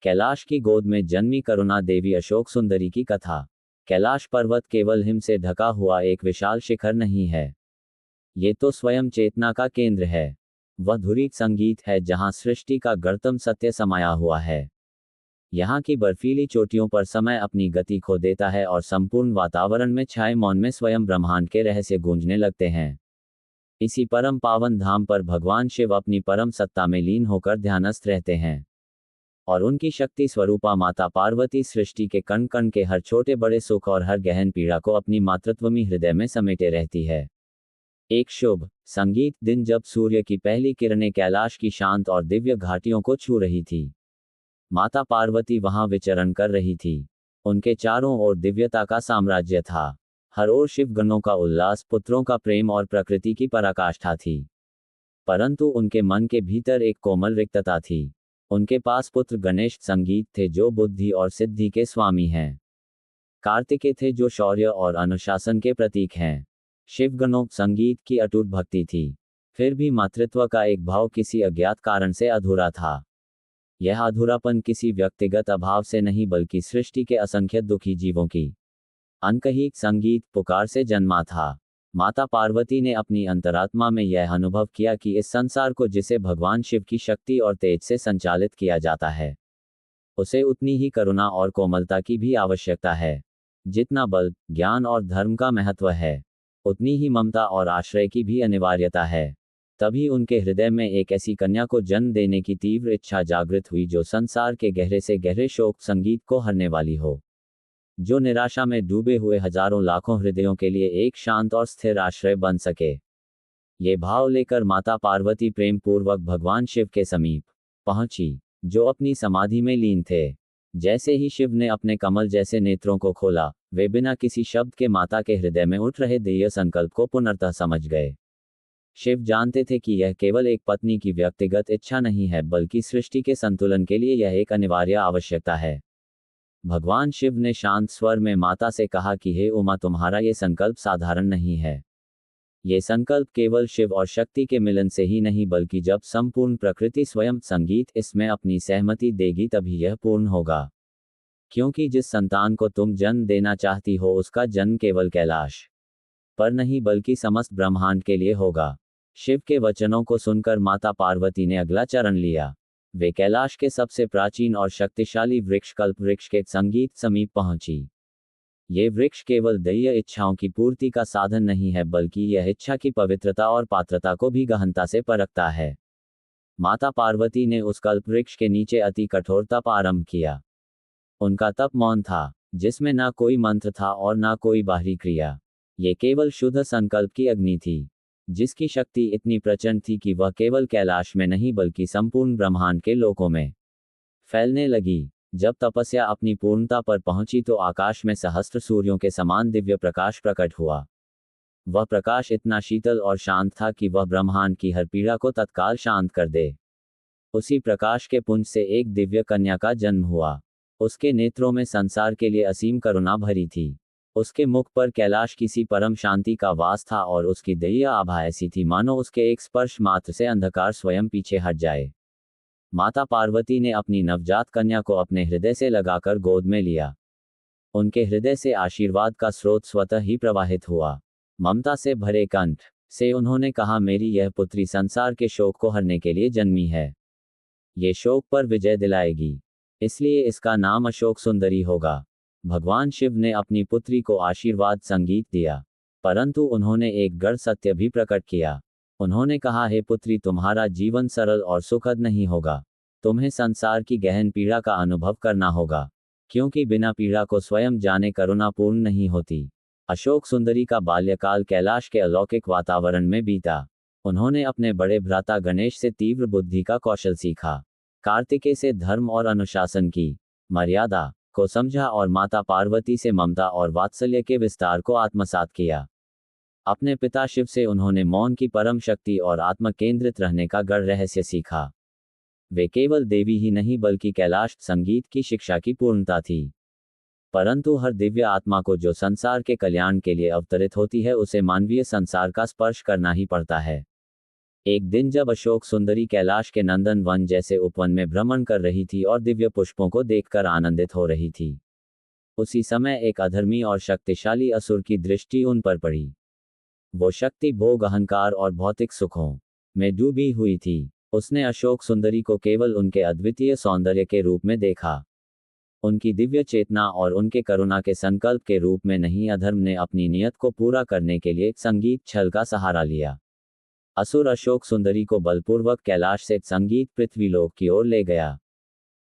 कैलाश की गोद में जन्मी करुणा देवी अशोक सुंदरी की कथा। कैलाश पर्वत केवल हिम से ढका हुआ एक विशाल शिखर नहीं है। ये तो स्वयं चेतना का केंद्र है। वह धुरी संगीत है जहां सृष्टि का गर्तम सत्य समाया हुआ है। यहाँ की बर्फीली चोटियों पर समय अपनी गति खो देता है और संपूर्ण वातावरण में छाए मौन में स्वयं ब्रह्मांड के रहस्य गूंजने लगते हैं। इसी परम पावन धाम पर भगवान शिव अपनी परम सत्ता में लीन होकर ध्यानस्थ रहते हैं और उनकी शक्ति स्वरूपा माता पार्वती सृष्टि के कण कण के हर छोटे बड़े सुख और हर गहन पीड़ा को अपनी मातृत्वमी हृदय में समेटे रहती है। एक शुभ संगीत दिन जब सूर्य की पहली किरणें कैलाश की शांत और दिव्य घाटियों को छू रही थी। माता पार्वती वहां विचरण कर रही थी। उनके चारों ओर दिव्यता का साम्राज्य था। हर ओर शिवगणों का उल्लास, पुत्रों का प्रेम और प्रकृति की पराकाष्ठा थी। परंतु उनके मन के भीतर एक कोमल रिक्तता थी। उनके पास पुत्र गणेश संगीत थे जो बुद्धि और सिद्धि के स्वामी हैं। कार्तिकेय थे जो शौर्य और अनुशासन के प्रतीक हैं। शिवगणों संगीत की अटूट भक्ति थी। फिर भी मातृत्व का एक भाव किसी अज्ञात कारण से अधूरा था। यह अधूरापन किसी व्यक्तिगत अभाव से नहीं बल्कि सृष्टि के असंख्य दुखी जीवों की अनकही संगीत पुकार से जन्मा था। माता पार्वती ने अपनी अंतरात्मा में यह अनुभव किया कि इस संसार को जिसे भगवान शिव की शक्ति और तेज से संचालित किया जाता है, उसे उतनी ही करुणा और कोमलता की भी आवश्यकता है। जितना बल, ज्ञान और धर्म का महत्व है, उतनी ही ममता और आश्रय की भी अनिवार्यता है। तभी उनके हृदय में एक ऐसी कन्या को जन्म देने की तीव्र इच्छा जागृत हुई जो संसार के गहरे से गहरे शोक संगीत को हरने वाली हो, जो निराशा में डूबे हुए हजारों लाखों हृदयों के लिए एक शांत और स्थिर आश्रय बन सके। ये भाव लेकर माता पार्वती प्रेम पूर्वक भगवान शिव के समीप पहुंची, जो अपनी समाधि में लीन थे। जैसे ही शिव ने अपने कमल जैसे नेत्रों को खोला, वे बिना किसी शब्द के माता के हृदय में उठ रहे ध्येय संकल्प को पुनर्तः समझ गए। शिव जानते थे कि यह केवल एक पत्नी की व्यक्तिगत इच्छा नहीं है, बल्कि सृष्टि के संतुलन के लिए यह एक अनिवार्य आवश्यकता है। भगवान शिव ने शांत स्वर में माता से कहा कि हे उमा, तुम्हारा ये संकल्प साधारण नहीं है। ये संकल्प केवल शिव और शक्ति के मिलन से ही नहीं, बल्कि जब संपूर्ण प्रकृति स्वयं संगीत इसमें अपनी सहमति देगी तभी यह पूर्ण होगा। क्योंकि जिस संतान को तुम जन्म देना चाहती हो उसका जन्म केवल कैलाश पर नहीं बल्कि समस्त ब्रह्मांड के लिए होगा। शिव के वचनों को सुनकर माता पार्वती ने अगला चरण लिया। वे कैलाश के सबसे प्राचीन और शक्तिशाली वृक्ष कल्प वृक्ष के संगीत समीप पहुंची। ये वृक्ष केवल दैहिक इच्छाओं की पूर्ति का साधन नहीं है, बल्कि यह इच्छा की पवित्रता और पात्रता को भी गहनता से परखता है। माता पार्वती ने उस कल्प वृक्ष के नीचे अति कठोर तप आरंभ किया। उनका तप मौन था, जिसमें ना कोई मंत्र था और ना कोई बाहरी क्रिया। ये केवल शुद्ध संकल्प की अग्नि थी, जिसकी शक्ति इतनी प्रचंड थी कि वह केवल कैलाश में नहीं बल्कि संपूर्ण ब्रह्मांड के लोकों में फैलने लगी। जब तपस्या अपनी पूर्णता पर पहुंची तो आकाश में सहस्त्र सूर्यों के समान दिव्य प्रकाश प्रकट हुआ। वह प्रकाश इतना शीतल और शांत था कि वह ब्रह्मांड की हर पीड़ा को तत्काल शांत कर दे। उसी प्रकाश के पुंज से एक दिव्य कन्या का जन्म हुआ। उसके नेत्रों में संसार के लिए असीम करुणा भरी थी। उसके मुख पर कैलाश की सी परम शांति का वास था और उसकी दैवीय आभा ऐसी थी मानो उसके एक स्पर्श मात्र से अंधकार स्वयं पीछे हट जाए। माता पार्वती ने अपनी नवजात कन्या को अपने हृदय से लगाकर गोद में लिया। उनके हृदय से आशीर्वाद का स्रोत स्वतः ही प्रवाहित हुआ। ममता से भरे कंठ से उन्होंने कहा, मेरी यह पुत्री संसार के शोक को हरने के लिए जन्मी है। ये शोक पर विजय दिलाएगी, इसलिए इसका नाम अशोक सुंदरी होगा। भगवान शिव ने अपनी पुत्री को आशीर्वाद संगीत दिया, परंतु उन्होंने एक गढ़ सत्य भी प्रकट किया। उन्होंने कहा, हे पुत्री, तुम्हारा जीवन सरल और सुखद नहीं होगा। तुम्हें संसार की गहन पीड़ा का अनुभव करना होगा, क्योंकि बिना पीड़ा को स्वयं जाने करुणा पूर्ण नहीं होती। अशोक सुंदरी का बाल्यकाल कैलाश के अलौकिक वातावरण में बीता। उन्होंने अपने बड़े भ्राता गणेश से तीव्र बुद्धि का कौशल सीखा, कार्तिकेय से धर्म और अनुशासन की मर्यादा को समझा और माता पार्वती से ममता और वात्सल्य के विस्तार को आत्मसात किया। अपने पिता शिव से उन्होंने मौन की परम शक्ति और आत्म केंद्रित रहने का गढ़ रहस्य सीखा। वे केवल देवी ही नहीं बल्कि कैलाश संगीत की शिक्षा की पूर्णता थी। परंतु हर दिव्य आत्मा को जो संसार के कल्याण के लिए अवतरित होती है, उसे मानवीय संसार का स्पर्श करना ही पड़ता है। एक दिन जब अशोक सुंदरी कैलाश के नंदन वन जैसे उपवन में भ्रमण कर रही थी और दिव्य पुष्पों को देखकर आनंदित हो रही थी, उसी समय एक अधर्मी और शक्तिशाली असुर की दृष्टि उन पर पड़ी। वो शक्ति भोग, अहंकार और भौतिक सुखों में डूबी हुई थी। उसने अशोक सुंदरी को केवल उनके अद्वितीय सौंदर्य के रूप में देखा, उनकी दिव्य चेतना और उनके करुणा के संकल्प के रूप में नहीं। अधर्म ने अपनी नियत को पूरा करने के लिए संगीत छल का सहारा लिया। असुर अशोक सुंदरी को बलपूर्वक कैलाश से संगीत पृथ्वीलोक की ओर ले गया।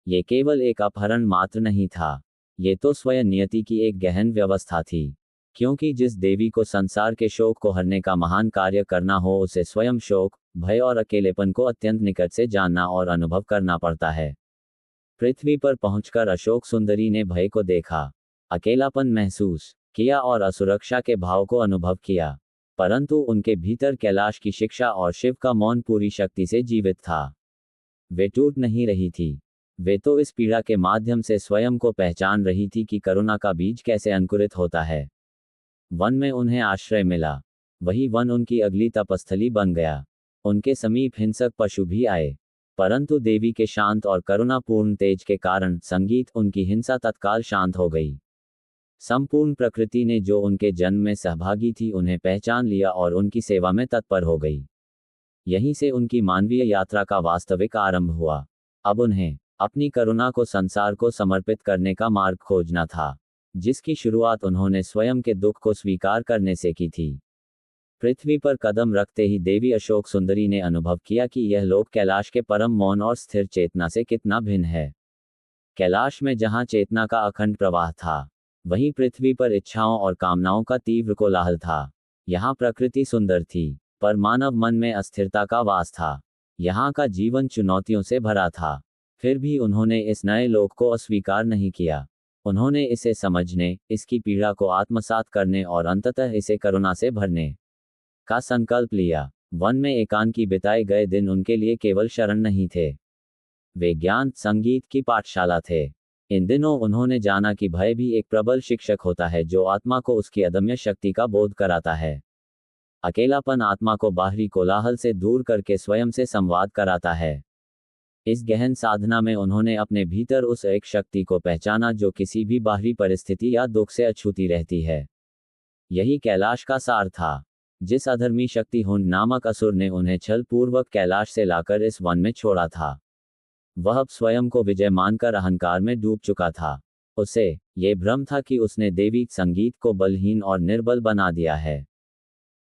ये केवल एक अपहरण मात्र नहीं था, ये तो स्वयं नियति की एक गहन व्यवस्था थी, क्योंकि जिस देवी को संसार के शोक को हरने का महान कार्य करना हो, उसे स्वयं शोक, भय और अकेलेपन को अत्यंत निकट से जानना और अनुभव करना पड़ता है। पृथ्वी पर पहुंचकर अशोक सुंदरी ने भय को देखा, अकेलापन महसूस किया और असुरक्षा के भाव को अनुभव किया, परंतु उनके भीतर कैलाश की शिक्षा और शिव का मौन पूरी शक्ति से जीवित था। वे टूट नहीं रही थी, वे तो इस पीड़ा के माध्यम से स्वयं को पहचान रही थी कि करुणा का बीज कैसे अंकुरित होता है। वन में उन्हें आश्रय मिला, वही वन उनकी अगली तपस्थली बन गया। उनके समीप हिंसक पशु भी आए, परंतु देवी के शांत और करुणापूर्ण तेज के कारण संगीत उनकी हिंसा तत्काल शांत हो गई। संपूर्ण प्रकृति ने जो उनके जन्म में सहभागी थी उन्हें पहचान लिया और उनकी सेवा में तत्पर हो गई। यहीं से उनकी मानवीय यात्रा का वास्तविक आरंभ हुआ। अब उन्हें अपनी करुणा को संसार को समर्पित करने का मार्ग खोजना था, जिसकी शुरुआत उन्होंने स्वयं के दुख को स्वीकार करने से की थी। पृथ्वी पर कदम रखते ही देवी अशोक सुंदरी ने अनुभव किया कि यह लोक कैलाश के परम मौन और स्थिर चेतना से कितना भिन्न है। कैलाश में जहां चेतना का अखंड प्रवाह था, वहीं पृथ्वी पर इच्छाओं और कामनाओं का तीव्र कोलाहल था। यहाँ प्रकृति सुंदर थी, पर मानव मन में अस्थिरता का वास था। यहाँ का जीवन चुनौतियों से भरा था। फिर भी उन्होंने इस नए लोक को अस्वीकार नहीं किया। उन्होंने इसे समझने, इसकी पीड़ा को आत्मसात करने और अंततः इसे करुणा से भरने का संकल्प लिया। वन में एकांकी बिताए गए दिन उनके लिए केवल शरण नहीं थे, वे ज्ञान, संगीत की पाठशाला थे। इन दिनों उन्होंने जाना कि भय भी एक प्रबल शिक्षक होता है जो आत्मा को उसकी अदम्य शक्ति का बोध कराता है। अकेलापन आत्मा को बाहरी कोलाहल से दूर करके स्वयं से संवाद कराता है। इस गहन साधना में उन्होंने अपने भीतर उस एक शक्ति को पहचाना जो किसी भी बाहरी परिस्थिति या दुख से अछूती रहती है। यही कैलाश का सार था। जिस अधर्मी शक्ति हुंड नामक असुर ने उन्हें छल पूर्वक कैलाश से लाकर इस वन में छोड़ा था, वह अब स्वयं को विजय मानकर अहंकार में डूब चुका था। उसे ये भ्रम था कि उसने देवी संगीत को बलहीन और निर्बल बना दिया है,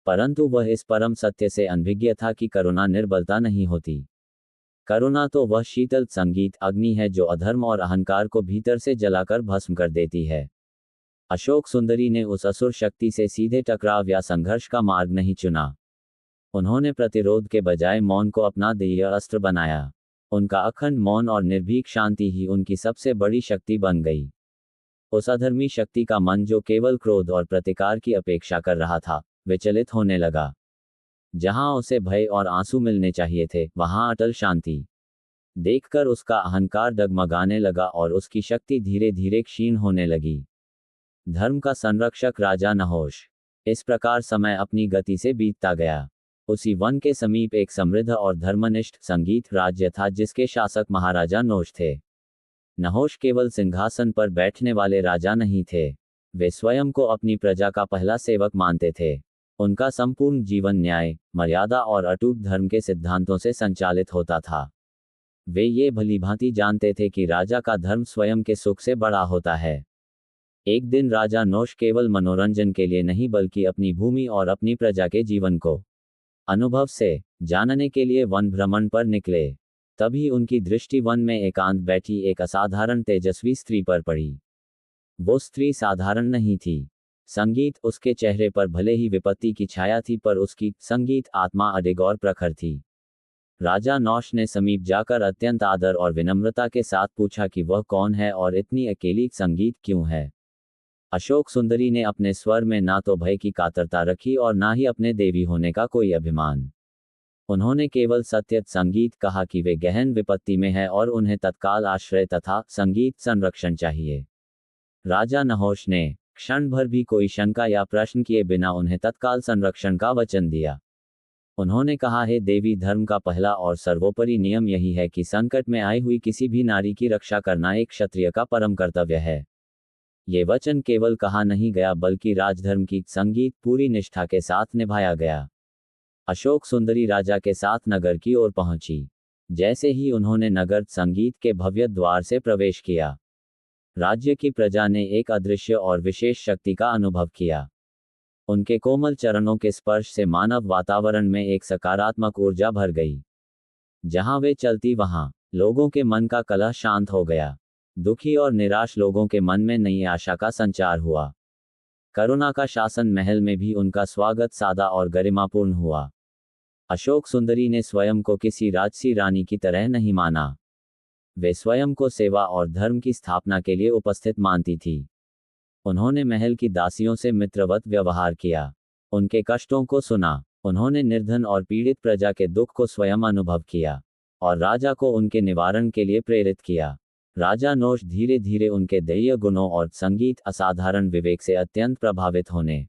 परंतु वह इस परम सत्य से अनभिज्ञ था कि करुणा निर्बलता नहीं होती। करुणा तो वह शीतल संगीत अग्नि है जो अधर्म और अहंकार को भीतर से जलाकर भस्म कर देती है। अशोक सुंदरी ने उस असुर शक्ति से सीधे टकराव या संघर्ष का मार्ग नहीं चुना। उन्होंने प्रतिरोध के बजाय मौन को अपना दिव्य अस्त्र बनाया। उनका अखंड मौन और निर्भीक शांति ही उनकी सबसे बड़ी शक्ति बन गई। उस अधर्मी शक्ति का मन जो केवल क्रोध और प्रतिकार की अपेक्षा कर रहा था, विचलित होने लगा। जहां उसे भय और आंसू मिलने चाहिए थे, वहां अटल शांति देखकर उसका अहंकार डगमगाने लगा और उसकी शक्ति धीरे धीरे क्षीण होने लगी। धर्म का संरक्षक राजा नहोश। इस प्रकार समय अपनी गति से बीतता गया। उसी वन के समीप एक समृद्ध और धर्मनिष्ठ संगीत राज्य था जिसके शासक महाराजा नोश थे। नहोश केवल सिंहासन पर बैठने वाले राजा नहीं थे, वे स्वयं को अपनी प्रजा का पहला सेवक मानते थे। उनका संपूर्ण जीवन न्याय, मर्यादा और अटूट धर्म के सिद्धांतों से संचालित होता था। वे ये भलीभांति जानते थे कि राजा का धर्म स्वयं के सुख से बड़ा होता है। एक दिन राजा नोश केवल मनोरंजन के लिए नहीं बल्कि अपनी भूमि और अपनी प्रजा के जीवन को अनुभव से जानने के लिए वन भ्रमण पर निकले। तभी उनकी दृष्टि वन में एकांत बैठी एक असाधारण तेजस्वी स्त्री पर पड़ी। वो स्त्री साधारण नहीं थी। संगीत उसके चेहरे पर भले ही विपत्ति की छाया थी, पर उसकी संगीत आत्मा अडिग और प्रखर थी। राजा नौश ने समीप जाकर अत्यंत आदर और विनम्रता के साथ पूछा कि वह कौन है और इतनी अकेली संगीत क्यों है। अशोक सुंदरी ने अपने स्वर में ना तो भय की कातरता रखी और ना ही अपने देवी होने का कोई अभिमान। उन्होंने केवल सत्य संगीत कहा कि वे गहन विपत्ति में है और उन्हें तत्काल आश्रय तथा संगीत संरक्षण चाहिए। राजा नहोश ने क्षण भर भी कोई शंका या प्रश्न किए बिना उन्हें तत्काल संरक्षण का वचन दिया। उन्होंने कहा है, देवी धर्म का पहला और सर्वोपरि नियम यही है कि संकट में आई हुई किसी भी नारी की रक्षा करना एक क्षत्रिय का परम कर्तव्य है। ये वचन केवल कहा नहीं गया बल्कि राजधर्म की संगीत पूरी निष्ठा के साथ निभाया गया। अशोक सुंदरी राजा के साथ नगर की ओर पहुंची। जैसे ही उन्होंने नगर संगीत के भव्य द्वार से प्रवेश किया, राज्य की प्रजा ने एक अदृश्य और विशेष शक्ति का अनुभव किया। उनके कोमल चरणों के स्पर्श से मानव वातावरण में एक सकारात्मक ऊर्जा भर गई। जहां वे चलती वहां लोगों के मन का कलह शांत हो गया। दुखी और निराश लोगों के मन में नई आशा का संचार हुआ। करुणा का शासन महल में भी उनका स्वागत सादा और गरिमापूर्ण हुआ। अशोक सुंदरी ने स्वयं को किसी राजसी रानी की तरह नहीं माना। वे स्वयं को सेवा और धर्म की स्थापना के लिए उपस्थित मानती थी। उन्होंने महल की दासियों से मित्रवत व्यवहार किया, उनके कष्टों को सुना। उन्होंने निर्धन और पीड़ित प्रजा के दुख को स्वयं अनुभव किया और राजा को उनके निवारण के लिए प्रेरित किया। राजा नोश धीरे धीरे उनके दैवीय गुणों और संगीत असाधारण विवेक से अत्यंत प्रभावित होने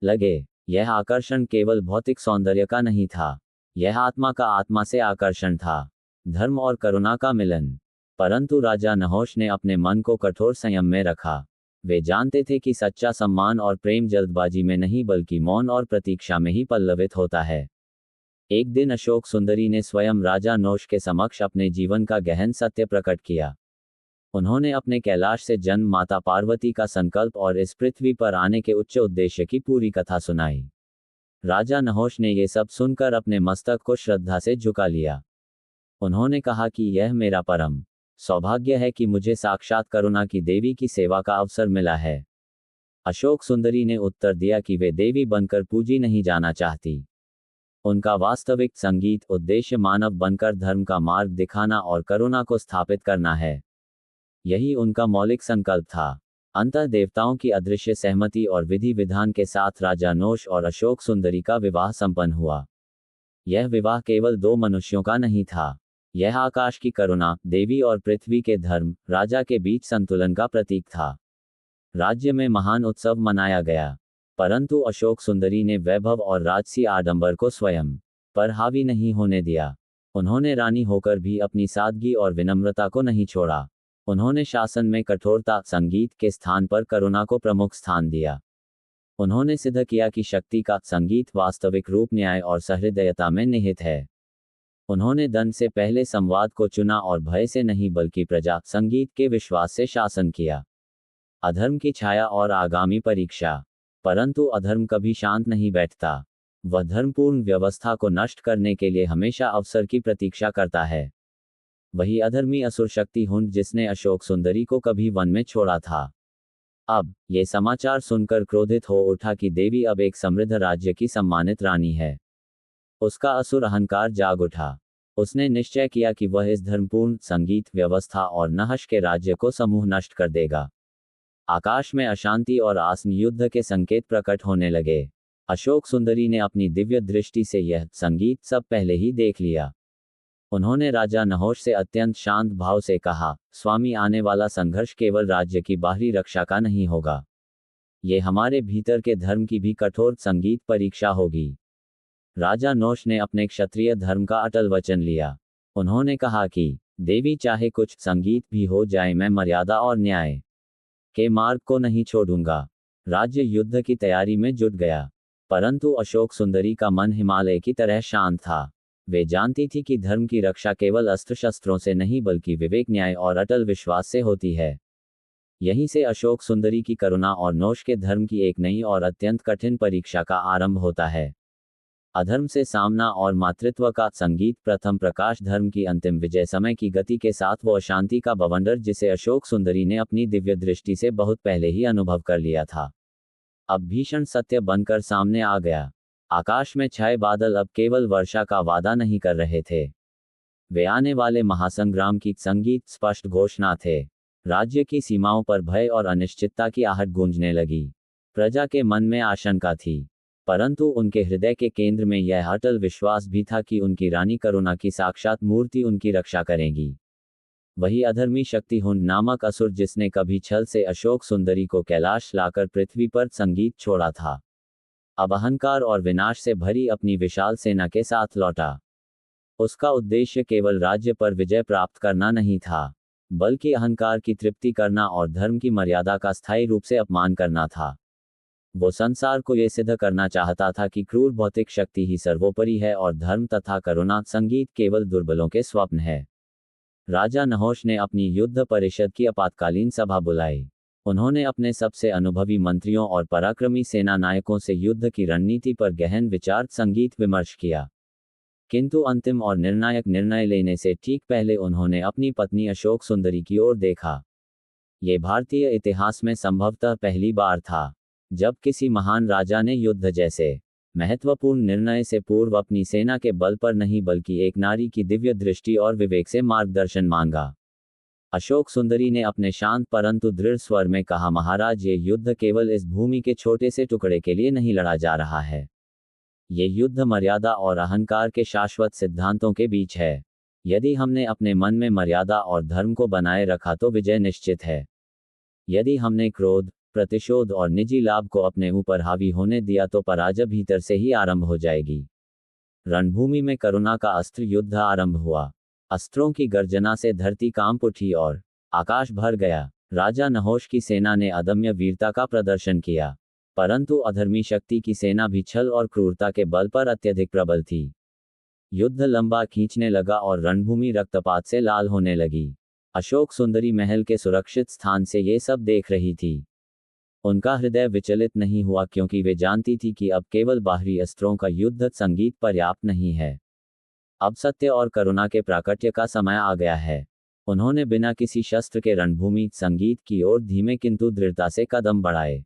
लगे। यह आकर्षण केवल भौतिक सौंदर्य का नहीं था, यह आत्मा का आत्मा से आकर्षण था, धर्म और करुणा का मिलन। परंतु राजा नहोश ने अपने मन को कठोर संयम में रखा। वे जानते थे कि सच्चा सम्मान और प्रेम जल्दबाजी में नहीं बल्कि मौन और प्रतीक्षा में ही पल्लवित होता है। एक दिन अशोक सुंदरी ने स्वयं राजा नोश के समक्ष अपने जीवन का गहन सत्य प्रकट किया। उन्होंने अपने कैलाश से जन्म माता पार्वती का संकल्प और इस पृथ्वी पर आने के उच्च उद्देश्य की पूरी कथा सुनाई। राजा नहोश ने ये सब सुनकर अपने मस्तक को श्रद्धा से झुका लिया। उन्होंने कहा कि यह मेरा परम सौभाग्य है कि मुझे साक्षात करुणा की देवी की सेवा का अवसर मिला है। अशोक सुंदरी ने उत्तर दिया कि वे देवी बनकर पूजी नहीं जाना चाहती। उनका वास्तविक संगीत उद्देश्य मानव बनकर धर्म का मार्ग दिखाना और करुणा को स्थापित करना है। यही उनका मौलिक संकल्प था। अंततः देवताओं की अदृश्य सहमति और विधि विधान के साथ राजा नोश और अशोक सुंदरी का विवाह संपन्न हुआ। यह विवाह केवल दो मनुष्यों का नहीं था, यह आकाश की करुणा, देवी और पृथ्वी के धर्म, राजा के बीच संतुलन का प्रतीक था। राज्य में महान उत्सव मनाया गया, परंतु अशोक सुंदरी ने वैभव और राजसी आडंबर को स्वयं पर हावी नहीं होने दिया। उन्होंने रानी होकर भी अपनी सादगी और विनम्रता को नहीं छोड़ा। उन्होंने शासन में कठोरता, संगीत के स्थान पर करुणा को प्रमुख स्थान दिया। उन्होंने सिद्ध किया कि शक्ति का संगीत वास्तविक रूप न्याय और सहृदयता में निहित है। उन्होंने धन से पहले संवाद को चुना और भय से नहीं बल्कि प्रजा संगीत के विश्वास से शासन किया। अधर्म की छाया और आगामी परीक्षा। परंतु अधर्म कभी शांत नहीं बैठता, वह धर्मपूर्ण व्यवस्था को नष्ट करने के लिए हमेशा अवसर की प्रतीक्षा करता है। वही अधर्मी असुर शक्ति हुंड जिसने अशोक सुंदरी को कभी वन में छोड़ा था, अब ये समाचार सुनकर क्रोधित हो उठा कि देवी अब एक समृद्ध राज्य की सम्मानित रानी है। उसका असुर अहंकार जाग उठा। उसने निश्चय किया कि वह इस धर्मपूर्ण संगीत व्यवस्था और नहश के राज्य को समूह नष्ट कर देगा। आकाश में अशांति और आसन युद्ध के संकेत प्रकट होने लगे। अशोक सुंदरी ने अपनी दिव्य दृष्टि से यह संगीत सब पहले ही देख लिया। उन्होंने राजा नहोश से अत्यंत शांत भाव से कहा, स्वामी, आने वाला संघर्ष केवल राज्य की बाहरी रक्षा का नहीं होगा, ये हमारे भीतर के धर्म की भी कठोर संगीत परीक्षा होगी। राजा नोश ने अपने क्षत्रिय धर्म का अटल वचन लिया। उन्होंने कहा कि देवी चाहे कुछ संगीत भी हो जाए, मैं मर्यादा और न्याय के मार्ग को नहीं छोड़ूंगा। राज्य युद्ध की तैयारी में जुट गया, परंतु अशोक सुंदरी का मन हिमालय की तरह शांत था। वे जानती थी कि धर्म की रक्षा केवल अस्त्र शस्त्रों से नहीं बल्कि विवेक, न्याय और अटल विश्वास से होती है। यहीं से अशोक सुंदरी की करुणा और नोश के धर्म की एक नई और अत्यंत कठिन परीक्षा का आरंभ होता है। अधर्म से सामना और मातृत्व का संगीत प्रथम प्रकाश, धर्म की अंतिम विजय, समय की गति के साथ वो अशांति का बवंडर जिसे अशोक सुंदरी ने अपनी दिव्य दृष्टि से बहुत पहले ही अनुभव कर लिया था, अब भीषण सत्य बनकर सामने आ गया। आकाश में छाए बादल अब केवल वर्षा का वादा नहीं कर रहे थे, वे आने वाले महासंग्राम की संगीत स्पष्ट घोषणा थे। राज्य की सीमाओं पर भय और अनिश्चितता की आहट गूंजने लगी। प्रजा के मन में आशंका थी, परंतु उनके हृदय के केंद्र में यह अटल विश्वास भी था कि उनकी रानी करुणा की साक्षात मूर्ति उनकी रक्षा करेगी। वही अधर्मी शक्ति हुंड नामक असुर जिसने कभी छल से अशोक सुंदरी को कैलाश लाकर पृथ्वी पर संगीत छोड़ा था, अब अहंकार और विनाश से भरी अपनी विशाल सेना के साथ लौटा। उसका उद्देश्य केवल राज्य पर विजय प्राप्त करना नहीं था, बल्कि अहंकार की तृप्ति करना और धर्म की मर्यादा का स्थायी रूप से अपमान करना था। वो संसार को यह सिद्ध करना चाहता था कि क्रूर भौतिक शक्ति ही सर्वोपरि है और धर्म तथा करुणा संगीत केवल दुर्बलों के स्वप्न है। राजा नहुष ने अपनी युद्ध परिषद की आपातकालीन सभा बुलाई। उन्होंने अपने सबसे अनुभवी मंत्रियों और पराक्रमी सेना नायकों से युद्ध की रणनीति पर गहन विचार संगीत विमर्श किया। किंतु अंतिम और निर्णायक निर्णय लेने से ठीक पहले उन्होंने अपनी पत्नी अशोक सुंदरी की ओर देखा। ये भारतीय इतिहास में संभवतः पहली बार था जब किसी महान राजा ने युद्ध जैसे महत्वपूर्ण निर्णय से पूर्व अपनी सेना के बल पर नहीं बल्कि एक नारी की दिव्य दृष्टि और विवेक से मार्गदर्शन मांगा। अशोक सुंदरी ने अपने शांत परंतु दृढ़ स्वर में कहा, महाराज, ये युद्ध केवल इस भूमि के छोटे से टुकड़े के लिए नहीं लड़ा जा रहा है। ये युद्ध मर्यादा और अहंकार के शाश्वत सिद्धांतों के बीच है। यदि हमने अपने मन में मर्यादा और धर्म को बनाए रखा तो विजय निश्चित है। यदि हमने क्रोध, प्रतिशोध और निजी लाभ को अपने ऊपर हावी होने दिया तो पराजय भीतर से ही आरंभ हो जाएगी। रणभूमि में करुणा का अस्त्र युद्ध आरंभ हुआ। अस्त्रों की गर्जना से धरती कांप उठी और आकाश भर गया। राजा नहुष की सेना ने अदम्य वीरता का प्रदर्शन किया, परंतु अधर्मी शक्ति की सेना भी छल और क्रूरता के बल पर अत्यधिक प्रबल थी। युद्ध लंबा खींचने लगा और रणभूमि रक्तपात से लाल होने लगी। अशोक सुंदरी महल के सुरक्षित स्थान से ये सब देख रही थी। उनका हृदय विचलित नहीं हुआ क्योंकि वे जानती थी कि अब केवल बाहरी अस्त्रों का युद्ध संगीत पर्याप्त नहीं है। अब सत्य और करुणा के प्राकट्य का समय आ गया है। उन्होंने बिना किसी शस्त्र के रणभूमि संगीत की ओर धीमे किंतु दृढ़ता से कदम बढ़ाए।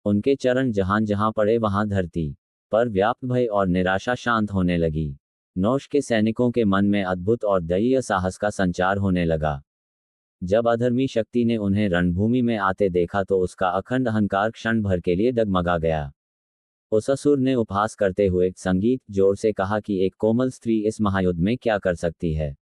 उनके चरण जहां जहां पड़े वहां धरती पर व्याप्त भय और निराशा शांत होने लगी। नहुष के सैनिकों के मन में अद्भुत और दैवीय साहस का संचार होने लगा। जब अधर्मी शक्ति ने उन्हें रणभूमि में आते देखा तो उसका अखंड अहंकार क्षण भर के लिए डगमगा गया। उस असुर ने उपहास करते हुए संगीत जोर से कहा कि एक कोमल स्त्री इस महायुद्ध में क्या कर सकती है।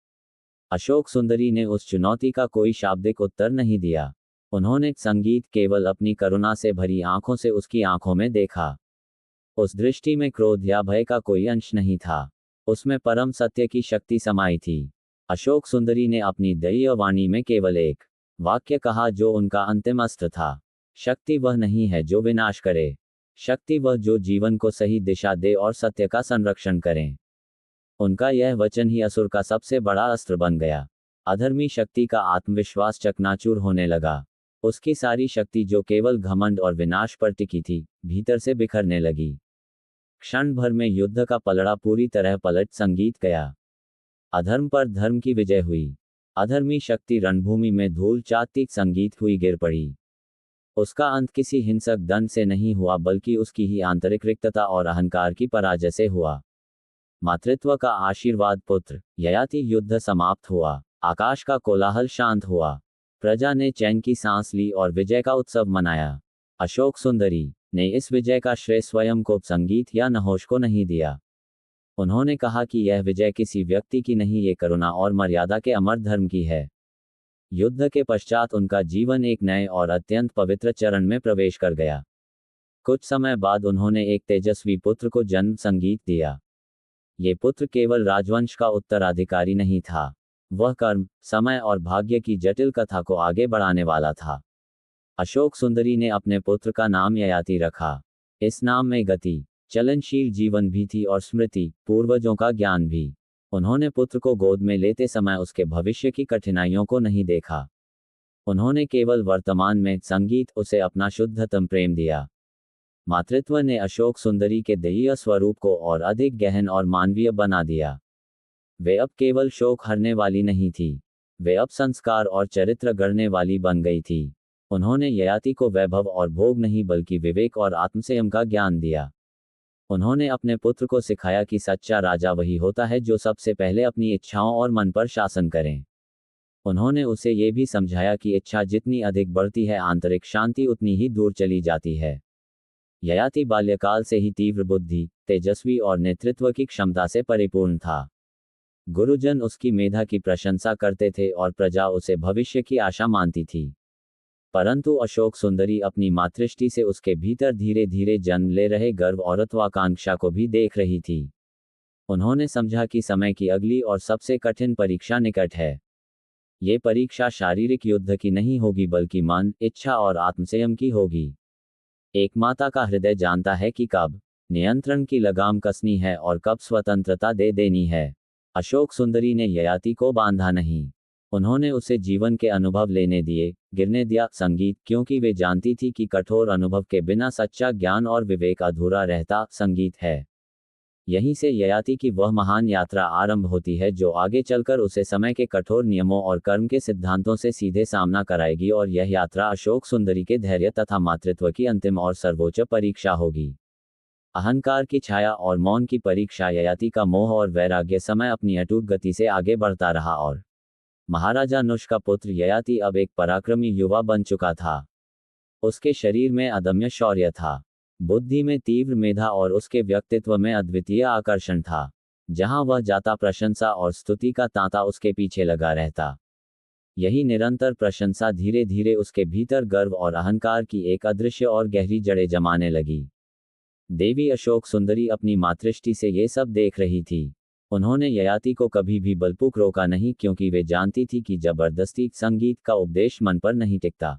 अशोक सुंदरी ने उस चुनौती का कोई शाब्दिक उत्तर नहीं दिया। उन्होंने संगीत केवल अपनी करुणा से भरी आंखों से उसकी आंखों में देखा। उस दृष्टि में क्रोध या भय का कोई अंश नहीं था, उसमें परम सत्य की शक्ति समाई थी। अशोक सुंदरी ने अपनी दैवीय वाणी में केवल एक वाक्य कहा जो उनका अंतिम अस्त्र था, शक्ति वह नहीं है जो विनाश करे, शक्ति वह जो जीवन को सही दिशा दे और सत्य का संरक्षण करें। उनका यह वचन ही असुर का सबसे बड़ा अस्त्र बन गया। अधर्मी शक्ति का आत्मविश्वास चकनाचूर होने लगा। उसकी सारी शक्ति जो केवल घमंड और विनाश पर टिकी थी, भीतर से बिखरने लगी। क्षण भर में युद्ध का पलड़ा पूरी तरह पलट संगीत गया। अधर्म पर धर्म की विजय हुई। अधर्मी शक्ति रणभूमि में धूल चाटती संगीत हुई गिर पड़ी। उसका अंत किसी हिंसक दंड से नहीं हुआ बल्कि उसकी ही आंतरिक रिक्तता और अहंकार की पराजय से हुआ। मातृत्व का आशीर्वाद पुत्र ययाति युद्ध समाप्त हुआ। आकाश का कोलाहल शांत हुआ। प्रजा ने चैन की सांस ली और विजय का उत्सव मनाया। अशोक सुंदरी ने इस विजय का श्रेय स्वयं को संगीत या नहुष को नहीं दिया। उन्होंने कहा कि यह विजय किसी व्यक्ति की नहीं, ये करुणा और मर्यादा के अमर धर्म की है। युद्ध के पश्चात उनका जीवन एक नए और अत्यंत पवित्र चरण में प्रवेश कर गया। कुछ समय बाद उन्होंने एक तेजस्वी पुत्र को जन्म संगीत दिया। ये पुत्र केवल राजवंश का उत्तराधिकारी नहीं था, वह कर्म, समय और भाग्य की जटिल कथा को आगे बढ़ाने वाला था। अशोक सुंदरी ने अपने पुत्र का नाम ययाति रखा। इस नाम में गति, चलनशील जीवन भी थी और स्मृति, पूर्वजों का ज्ञान भी। उन्होंने पुत्र को गोद में लेते समय उसके भविष्य की कठिनाइयों को नहीं देखा। उन्होंने केवल वर्तमान में संगीत उसे अपना शुद्धतम प्रेम दिया। मातृत्व ने अशोक सुंदरी के दैवीय स्वरूप को और अधिक गहन और मानवीय बना दिया। वे अब केवल शोक हरने वाली नहीं थी, वे अब संस्कार और चरित्र गढ़ने वाली बन गई थी। उन्होंने ययाति को वैभव और भोग नहीं बल्कि विवेक और आत्मसंयम का ज्ञान दिया। उन्होंने अपने पुत्र को सिखाया कि सच्चा राजा वही होता है जो सबसे पहले अपनी इच्छाओं और मन पर शासन करें। उन्होंने उसे ये भी समझाया कि इच्छा जितनी अधिक बढ़ती है, आंतरिक शांति उतनी ही दूर चली जाती है। ययाति बाल्यकाल से ही तीव्र बुद्धि, तेजस्वी और नेतृत्व की क्षमता से परिपूर्ण था। गुरुजन उसकी मेधा की प्रशंसा करते थे और प्रजा उसे भविष्य की आशा मानती थी। परंतु अशोक सुंदरी अपनी मातृष्टि से उसके भीतर धीरे धीरे जन्म ले रहे गर्व और अत्वाकांक्षा को भी देख रही थी। उन्होंने समझा कि समय की अगली और सबसे कठिन परीक्षा निकट है। ये परीक्षा शारीरिक युद्ध की नहीं होगी बल्कि मन, इच्छा और आत्मसंयम की होगी। एक माता का हृदय जानता है कि कब नियंत्रण की लगाम कसनी है और कब स्वतंत्रता दे देनी है। अशोक सुंदरी ने ययाति को बांधा नहीं। उन्होंने उसे जीवन के अनुभव लेने दिए, गिरने दिया संगीत, क्योंकि वे जानती थी कि कठोर अनुभव के बिना सच्चा ज्ञान और विवेक अधूरा रहता। संगीत है। यहीं से ययाति की वह महान यात्रा आरंभ होती है जो आगे चलकर उसे समय के कठोर नियमों और कर्म के सिद्धांतों से सीधे सामना कराएगी, और यह यात्रा अशोक सुंदरी के धैर्य तथा मातृत्व की अंतिम और सर्वोच्च परीक्षा होगी। अहंकार की छाया और मौन की परीक्षा। ययाति का मोह और वैराग्य समय अपनी अटूट गति से आगे बढ़ता रहा और महाराजा नुष का पुत्र ययाति अब एक पराक्रमी युवा बन चुका था। उसके शरीर में अदम्य शौर्य था, बुद्धि में तीव्र मेधा और उसके व्यक्तित्व में अद्वितीय आकर्षण था। जहां वह जाता प्रशंसा और स्तुति का तांता उसके पीछे लगा रहता। यही निरंतर प्रशंसा धीरे धीरे उसके भीतर गर्व और अहंकार की एक अदृश्य और गहरी जड़ें जमाने लगी। देवी अशोक सुंदरी अपनी मातृष्टि से ये सब देख रही थी। उन्होंने ययाति को कभी भी बलपूर्वक रोका नहीं, क्योंकि वे जानती थी कि जबरदस्ती संगीत का उपदेश मन पर नहीं टिकता।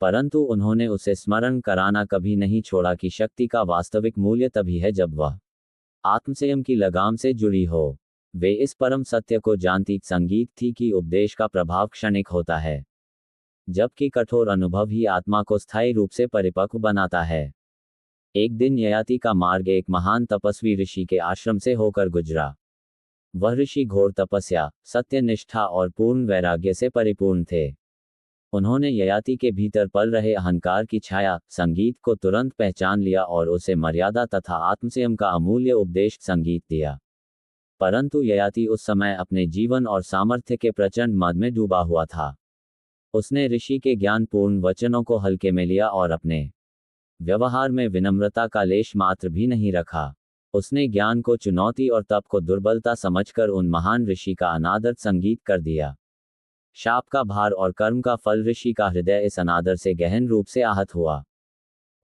परंतु उन्होंने उसे स्मरण कराना कभी नहीं छोड़ा कि शक्ति का वास्तविक मूल्य तभी है जब वह आत्मसंयम की लगाम से जुड़ी हो। वे इस परम सत्य को जानती संगीत थी कि उपदेश का प्रभाव क्षणिक होता है, जबकि कठोर अनुभव ही आत्मा को स्थायी रूप से परिपक्व बनाता है। एक दिन ययाति का मार्ग एक महान तपस्वी ऋषि के आश्रम से होकर गुजरा। वह ऋषि घोर तपस्या, सत्यनिष्ठा और पूर्ण वैराग्य से परिपूर्ण थे। उन्होंने ययाति के भीतर पल रहे अहंकार की छाया, संगीत को तुरंत पहचान लिया और उसे मर्यादा तथा आत्मसंयम का अमूल्य उपदेश संगीत दिया। परंतु ययाति उस समय अपने जीवन और सामर्थ्य के प्रचंड मद में डूबा हुआ था। उसने ऋषि के ज्ञानपूर्ण वचनों को हल्के में लिया और अपने व्यवहार में विनम्रता का लेश मात्र भी नहीं रखा। उसने ज्ञान को चुनौती और तप को दुर्बलता समझकर उन महान ऋषि का अनादर संगीत कर दिया। शाप का भार और कर्म का फल। ऋषि का हृदय इस अनादर से गहन रूप से आहत हुआ।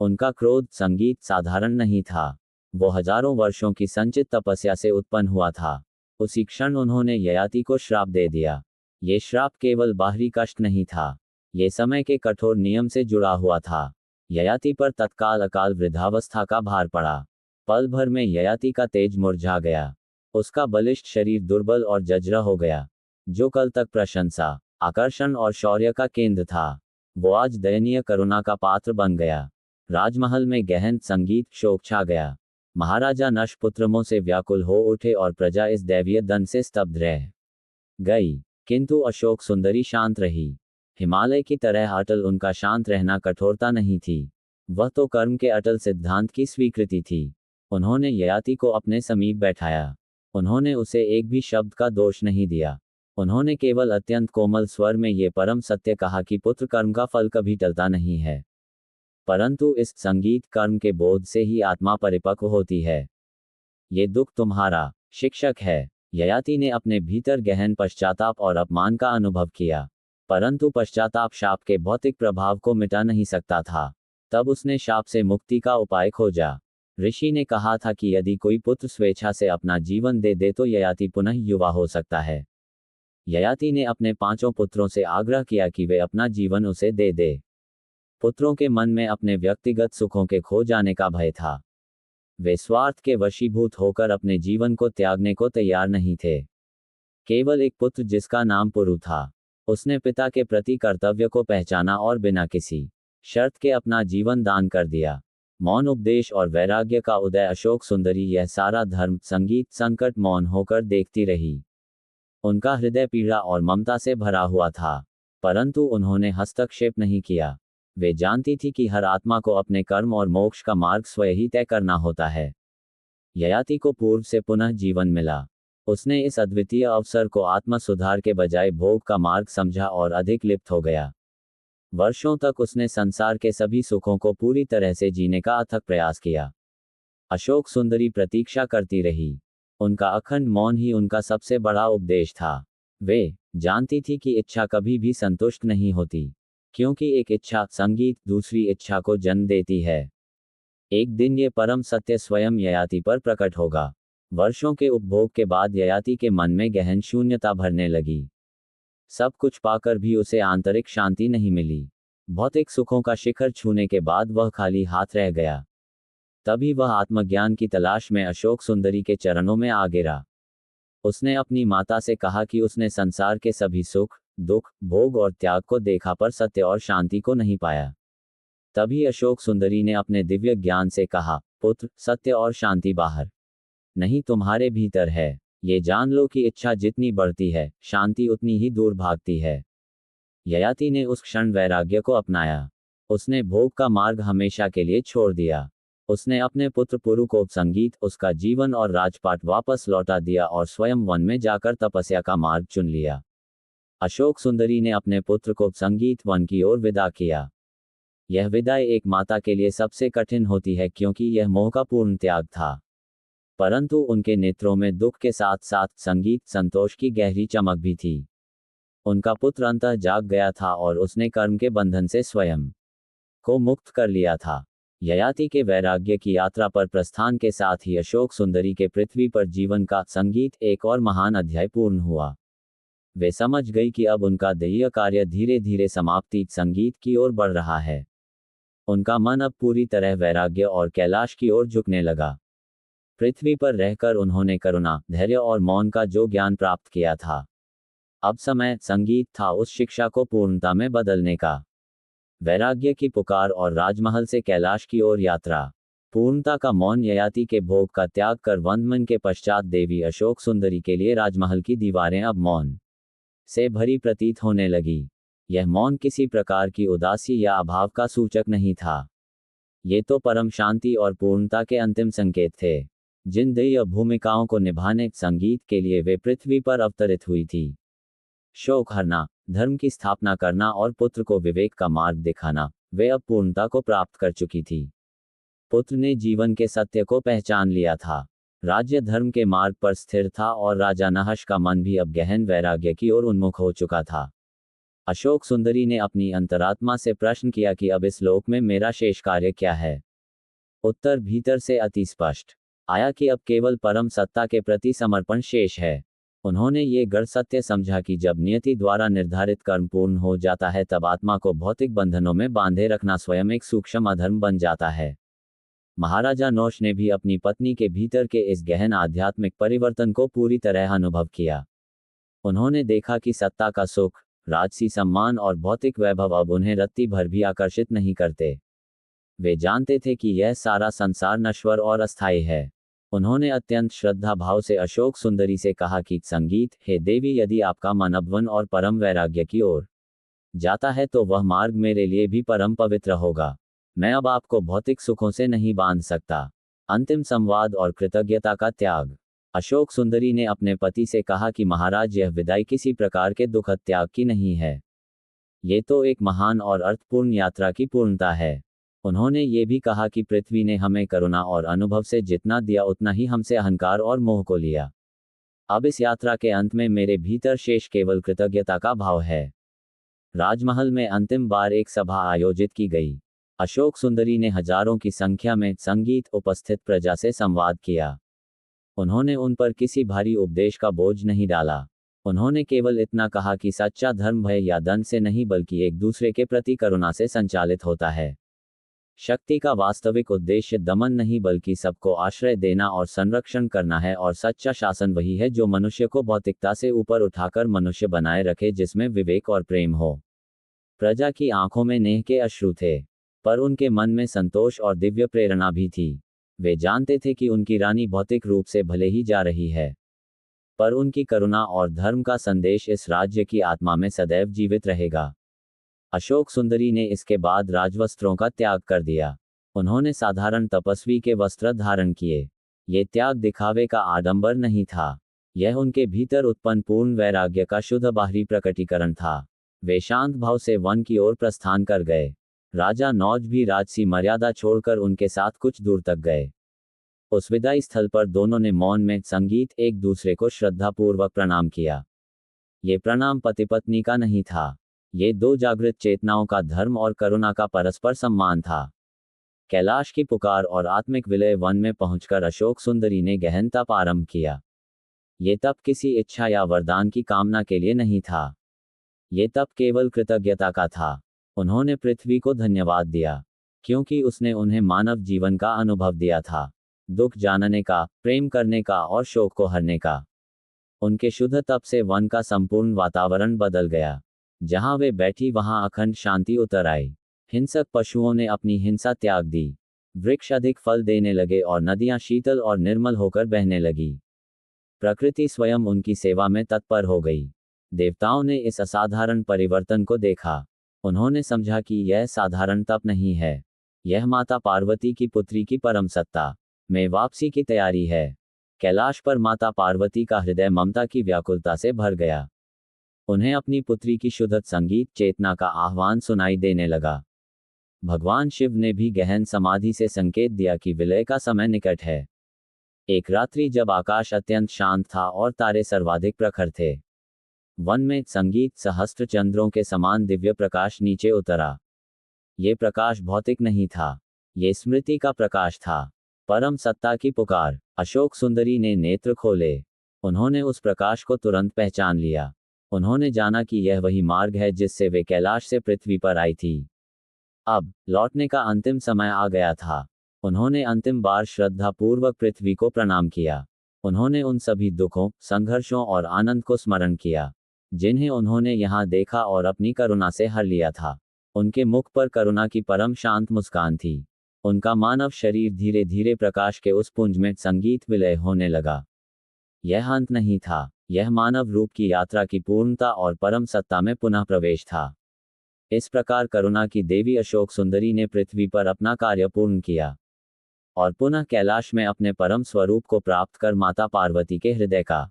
उनका क्रोध संगीत साधारण नहीं था, वो हजारों वर्षों की संचित तपस्या से उत्पन्न हुआ था। उसी क्षण उन्होंने ययाति को श्राप दे दिया। ये श्राप केवल बाहरी कष्ट नहीं था, ये समय के कठोर नियम से जुड़ा हुआ था। ययाति पर तत्काल अकाल वृद्धावस्था का भार पड़ा। पल भर में ययाति का तेज मुरझा गया। उसका बलिष्ठ शरीर दुर्बल और जर्जर हो गया। जो कल तक प्रशंसा, आकर्षण और शौर्य का केंद्र था, वो आज दयनीय करुणा का पात्र बन गया। राजमहल में गहन संगीत शोक छा गया। महाराजा नश पुत्रमों से व्याकुल हो उठे और प्रजा इस दैवीय दंड से स्तब्ध रह गई। किंतु अशोक सुंदरी शांत रही। हिमालय की तरह अटल उनका शांत रहना कठोरता नहीं थी, वह तो कर्म के अटल सिद्धांत की स्वीकृति थी। उन्होंने ययाति को अपने समीप बैठाया। उन्होंने उसे एक भी शब्द का दोष नहीं दिया। उन्होंने केवल अत्यंत कोमल स्वर में ये परम सत्य कहा कि पुत्र कर्म का फल कभी टलता नहीं है, परंतु इस संगीत कर्म के बोध से ही आत्मा परिपक्व होती है। ये दुख तुम्हारा शिक्षक है। ययाति ने अपने भीतर गहन पश्चाताप और अपमान का अनुभव किया, परंतु पश्चाताप शाप के भौतिक प्रभाव को मिटा नहीं सकता था। तब उसने शाप से मुक्ति का उपाय खोजा। ऋषि ने कहा था कि यदि कोई पुत्र स्वेच्छा से अपना जीवन दे दे तो ययाति पुनः युवा हो सकता है। ययाति ने अपने 5 पुत्रों से आग्रह किया कि वे अपना जीवन उसे दे दे। पुत्रों के मन में अपने व्यक्तिगत सुखों के खो जाने का भय था। वे स्वार्थ के वशीभूत होकर अपने जीवन को त्यागने को तैयार नहीं थे। केवल एक पुत्र जिसका नाम पुरु था, उसने पिता के प्रति कर्तव्य को पहचाना और बिना किसी शर्त के अपना जीवन दान कर दिया। मौन उपदेश और वैराग्य का उदय। अशोक सुंदरी यह सारा धर्म संगीत संकट मौन होकर देखती रही। उनका हृदय पीड़ा और ममता से भरा हुआ था, परंतु उन्होंने हस्तक्षेप नहीं किया। वे जानती थी कि हर आत्मा को अपने कर्म और मोक्ष का मार्ग स्वयं ही तय करना होता है। ययाति को पूर्व से पुनः जीवन मिला। उसने इस अद्वितीय अवसर को आत्म सुधार के बजाय भोग का मार्ग समझा और अधिक लिप्त हो गया। वर्षों तक उसने संसार के सभी सुखों को पूरी तरह से जीने का अथक प्रयास किया। अशोक सुंदरी प्रतीक्षा करती रही। उनका अखंड मौन ही उनका सबसे बड़ा उपदेश था। वे जानती थी कि इच्छा कभी भी संतुष्ट नहीं होती। क्योंकि एक इच्छा संगीत दूसरी इच्छा को जन्म देती है। एक दिन ये परम सत्य स्वयं ययाति पर प्रकट होगा। वर्षों के उपभोग के बाद ययाति के मन में गहन शून्यता भरने लगी। सब कुछ पाकर भी उसे आंतरिक शांति नहीं मिली। भौतिक सुखों का शिखर छूने के बाद वह खाली हाथ रह गया। तभी वह आत्मज्ञान की तलाश में अशोक सुंदरी के चरणों में आ गिरा। उसने अपनी माता से कहा कि उसने संसार के सभी सुख, दुख, भोग और त्याग को देखा पर सत्य और शांति को नहीं पाया। तभी अशोक सुंदरी ने अपने दिव्य ज्ञान से कहा, पुत्र, सत्य और शांति बाहर नहीं तुम्हारे भीतर है। ये जान लो कि इच्छा जितनी बढ़ती है, शांति उतनी ही दूर भागती है। ययाति ने उस क्षण वैराग्य को अपनाया। उसने भोग का मार्ग हमेशा के लिए छोड़ दिया। उसने अपने पुत्र पुरु को संगीत, उसका जीवन और राजपाट वापस लौटा दिया और स्वयं वन में जाकर तपस्या का मार्ग चुन लिया। अशोक सुंदरी ने अपने पुत्र को संगीत वन की ओर विदा किया। यह विदाई एक माता के लिए सबसे कठिन होती है क्योंकि यह मोह का पूर्ण त्याग था। परंतु उनके नेत्रों में दुख के साथ साथ संगीत, संतोष की गहरी चमक भी थी। उनका पुत्र अंतः जाग गया था और उसने कर्म के बंधन से स्वयं को मुक्त कर लिया था। ययाति के वैराग्य की यात्रा पर प्रस्थान के साथ ही अशोक सुंदरी के पृथ्वी पर जीवन का संगीत एक और महान अध्याय पूर्ण हुआ। वे समझ गई कि अब उनका दैवीय कार्य धीरे धीरे समाप्ति संगीत की ओर बढ़ रहा है। उनका मन अब पूरी तरह वैराग्य और कैलाश की ओर झुकने लगा। पृथ्वी पर रहकर उन्होंने करुणा, धैर्य और मौन का जो ज्ञान प्राप्त किया था, अब समय संगीत था उस शिक्षा को पूर्णता में बदलने का। वैराग्य की पुकार और राजमहल से कैलाश की ओर यात्रा। पूर्णता का मौन ययाति के भोग का त्याग कर वंदमन के पश्चात देवी अशोक सुंदरी के लिए राजमहल की दीवारें अब मौन से भरी प्रतीत होने लगी। यह मौन किसी प्रकार की उदासी या अभाव का सूचक नहीं था। ये तो परम शांति और पूर्णता के अंतिम संकेत थे। जिन दैवीय भूमिकाओं को निभाने संगीत के लिए वे पृथ्वी पर अवतरित हुई थी, शोक हरना, धर्म की स्थापना करना और पुत्र को विवेक का मार्ग दिखाना, वे अब पूर्णता को प्राप्त कर चुकी थी। पुत्र ने जीवन के सत्य को पहचान लिया था। राज्य धर्म के मार्ग पर स्थिर था और राजा नहश का मन भी अब गहन वैराग्य की ओर उन्मुख हो चुका था। अशोक सुंदरी ने अपनी अंतरात्मा से प्रश्न किया कि अब इस लोक में मेरा शेष कार्य क्या है। उत्तर भीतर से अति स्पष्ट आया कि अब केवल परम सत्ता के प्रति समर्पण शेष है। उन्होंने ये गढ़ सत्य समझा कि जब नियति द्वारा निर्धारित कर्म पूर्ण हो जाता है तब आत्मा को भौतिक बंधनों में बांधे रखना स्वयं एक सूक्ष्म अधर्म बन जाता है। महाराजा नौश ने भी अपनी पत्नी के भीतर के इस गहन आध्यात्मिक परिवर्तन को पूरी तरह अनुभव किया। उन्होंने देखा कि सत्ता का सुख, राजसी सम्मान और भौतिक वैभव अब उन्हें रत्ती भर भी आकर्षित नहीं करते। वे जानते थे कि यह सारा संसार नश्वर और अस्थायी है। उन्होंने अत्यंत श्रद्धा भाव से अशोक सुंदरी से कहा कि संगीत, हे देवी, यदि आपका मन अवन और परम वैराग्य की ओर जाता है तो वह मार्ग मेरे लिए भी परम पवित्र होगा। मैं अब आपको भौतिक सुखों से नहीं बांध सकता। अंतिम संवाद और कृतज्ञता का त्याग। अशोक सुंदरी ने अपने पति से कहा कि महाराज, यह विदाई किसी प्रकार के दुखद त्याग की नहीं है। ये तो एक महान और अर्थपूर्ण यात्रा की पूर्णता है। उन्होंने ये भी कहा कि पृथ्वी ने हमें करुणा और अनुभव से जितना दिया उतना ही हमसे अहंकार और मोह को लिया। अब इस यात्रा के अंत में मेरे भीतर शेष केवल कृतज्ञता का भाव है। राजमहल में अंतिम बार एक सभा आयोजित की गई। अशोक सुंदरी ने हजारों की संख्या में संगीत उपस्थित प्रजा से संवाद किया। उन्होंने उन पर किसी भारी उपदेश का बोझ नहीं डाला। उन्होंने केवल इतना कहा कि सच्चा धर्म भय या दंड से नहीं बल्कि एक दूसरे के प्रति करुणा से संचालित होता है। शक्ति का वास्तविक उद्देश्य दमन नहीं बल्कि सबको आश्रय देना और संरक्षण करना है, और सच्चा शासन वही है जो मनुष्य को भौतिकता से ऊपर उठाकर मनुष्य बनाए रखे, जिसमें विवेक और प्रेम हो। प्रजा की आंखों में नेह के अश्रु थे, पर उनके मन में संतोष और दिव्य प्रेरणा भी थी। वे जानते थे कि उनकी रानी भौतिक रूप से भले ही जा रही है, पर उनकी करुणा और धर्म का संदेश इस राज्य की आत्मा में सदैव जीवित रहेगा। अशोक सुंदरी ने इसके बाद राजवस्त्रों का त्याग कर दिया। उन्होंने साधारण तपस्वी के वस्त्र धारण किए। ये त्याग दिखावे का आडंबर नहीं था, यह उनके भीतर उत्पन्न पूर्ण वैराग्य का शुद्ध बाहरी प्रकटीकरण था। वे शांत भाव से वन की ओर प्रस्थान कर गए। राजा नौज भी राजसी मर्यादा छोड़कर उनके साथ कुछ दूर तक गए। उस विदाई स्थल पर दोनों ने मौन में संगीत एक दूसरे को श्रद्धापूर्वक प्रणाम किया। ये प्रणाम पति पत्नी का नहीं था, ये दो जागृत चेतनाओं का धर्म और करुणा का परस्पर सम्मान था। कैलाश की पुकार और आत्मिक विलय वन में पहुंचकर अशोक सुंदरी ने गहन तप आरंभ किया। ये तप किसी इच्छा या वरदान की कामना के लिए नहीं था। ये तप केवल कृतज्ञता का था। उन्होंने पृथ्वी को धन्यवाद दिया, क्योंकि उसने उन्हें मानव जीवन का अनुभव दिया था, दुख जानने का, प्रेम करने का और शोक को हरने का। उनके शुद्ध तप से वन का संपूर्ण वातावरण बदल गया। जहां वे बैठी वहां अखंड शांति उतर आई। हिंसक पशुओं ने अपनी हिंसा त्याग दी, वृक्ष अधिक फल देने लगे और नदियां शीतल और निर्मल होकर बहने लगी। प्रकृति स्वयं उनकी सेवा में तत्पर हो गई। देवताओं ने इस असाधारण परिवर्तन को देखा। उन्होंने समझा कि यह साधारण तप नहीं है, यह माता पार्वती की पुत्री की परम सत्ता में वापसी की तैयारी है। कैलाश पर माता पार्वती का हृदय ममता की व्याकुलता से भर गया। उन्हें अपनी पुत्री की शुद्ध संगीत चेतना का आह्वान सुनाई देने लगा। भगवान शिव ने भी गहन समाधि से संकेत दिया कि विलय का समय निकट है। एक रात्रि जब आकाश अत्यंत शांत था और तारे सर्वाधिक प्रखर थे, वन में संगीत सहस्त्र चंद्रों के समान दिव्य प्रकाश नीचे उतरा। ये प्रकाश भौतिक नहीं था, ये स्मृति का प्रकाश था, परम सत्ता की पुकार। अशोक सुंदरी ने नेत्र खोले। उन्होंने उस प्रकाश को तुरंत पहचान लिया। उन्होंने जाना कि यह वही मार्ग है जिससे वे कैलाश से पृथ्वी पर आई थी। अब लौटने का अंतिम समय आ गया था। उन्होंने अंतिम बार श्रद्धापूर्वक पृथ्वी को प्रणाम किया। उन्होंने उन सभी दुखों, संघर्षों और आनंद को स्मरण किया जिन्हें उन्होंने यहाँ देखा और अपनी करुणा से हर लिया था। उनके मुख पर करुणा की परम शांत मुस्कान थी। उनका मानव शरीर धीरे धीरे प्रकाश के उस पुंज में संगीत विलय होने लगा। यह अंत नहीं था, यह मानव रूप की यात्रा की पूर्णता और परम सत्ता में पुनः प्रवेश था। इस प्रकार करुणा की देवी अशोक सुंदरी ने पृथ्वी पर अपना कार्य पूर्ण किया और पुनः कैलाश में अपने परम स्वरूप को प्राप्त कर माता पार्वती के हृदय का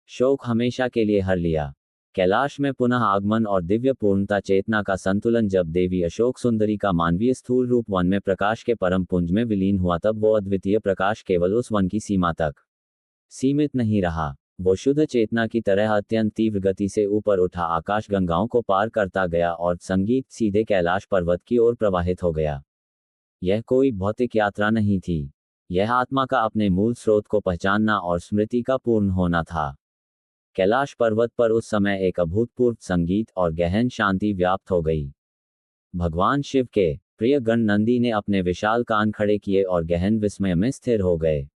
शोक हमेशा के लिए हर लिया। कैलाश में पुनः आगमन और दिव्य पूर्णता चेतना का संतुलन। जब देवी अशोक सुंदरी का मानवीय स्थूल रूप वन में प्रकाश के परम पुंज में विलीन हुआ, तब वो अद्वितीय प्रकाश केवल उस वन की सीमा तक सीमित नहीं रहा। वो शुद्ध चेतना की तरह अत्यंत तीव्र गति से ऊपर उठा, आकाश गंगाओं को पार करता गया और संगीत सीधे कैलाश पर्वत की ओर प्रवाहित हो गया। यह कोई भौतिक यात्रा नहीं थी, यह आत्मा का अपने मूल स्रोत को पहचानना और स्मृति का पूर्ण होना था। कैलाश पर्वत पर उस समय एक अभूतपूर्व संगीत और गहन शांति व्याप्त हो गई। भगवान शिव के प्रिय गण नंदी ने अपने विशाल कान खड़े किए और गहन विस्मय में स्थिर हो गए।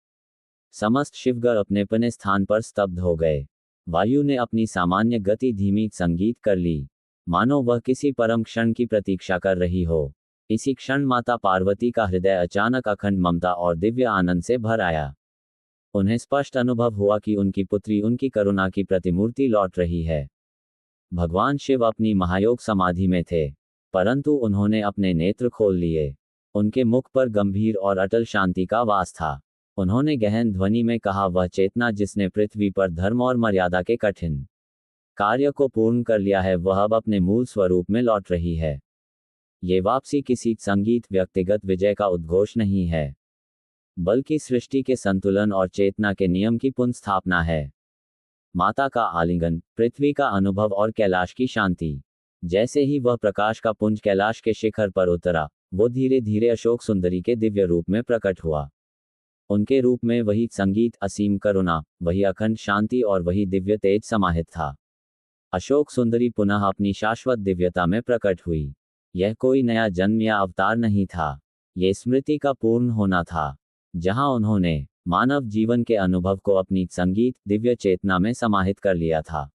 समस्त शिवगण अपने अपने स्थान पर स्तब्ध हो गए। वायु ने अपनी सामान्य गति धीमी संगीत कर ली, मानो वह किसी परम क्षण की प्रतीक्षा कर रही हो। इसी क्षण माता पार्वती का हृदय अचानक अखंड ममता और दिव्य आनंद से भर आया। उन्हें स्पष्ट अनुभव हुआ कि उनकी पुत्री उनकी करुणा की प्रतिमूर्ति लौट रही है। भगवान शिव अपनी महायोग समाधि में थे, परंतु उन्होंने अपने नेत्र खोल लिए। उनके मुख पर गंभीर और अटल शांति का वास था। उन्होंने गहन ध्वनि में कहा, वह चेतना जिसने पृथ्वी पर धर्म और मर्यादा के कठिन कार्य को पूर्ण कर लिया है, वह अब अपने मूल स्वरूप में लौट रही है। ये वापसी किसी संगीत व्यक्तिगत विजय का उद्घोष नहीं है, बल्कि सृष्टि के संतुलन और चेतना के नियम की पुनर्स्थापना है। माता का आलिंगन, पृथ्वी का अनुभव और कैलाश की शांति। जैसे ही वह प्रकाश का पुंज कैलाश के शिखर पर उतरा, वो धीरे धीरे अशोक सुंदरी के दिव्य रूप में प्रकट हुआ। उनके रूप में वही संगीत, असीम करुणा, वही अखंड शांति और वही दिव्य तेज समाहित था। अशोक सुंदरी पुनः अपनी शाश्वत दिव्यता में प्रकट हुई। यह कोई नया जन्म या अवतार नहीं था, यह स्मृति का पूर्ण होना था, जहां उन्होंने मानव जीवन के अनुभव को अपनी संगीत दिव्य चेतना में समाहित कर लिया था।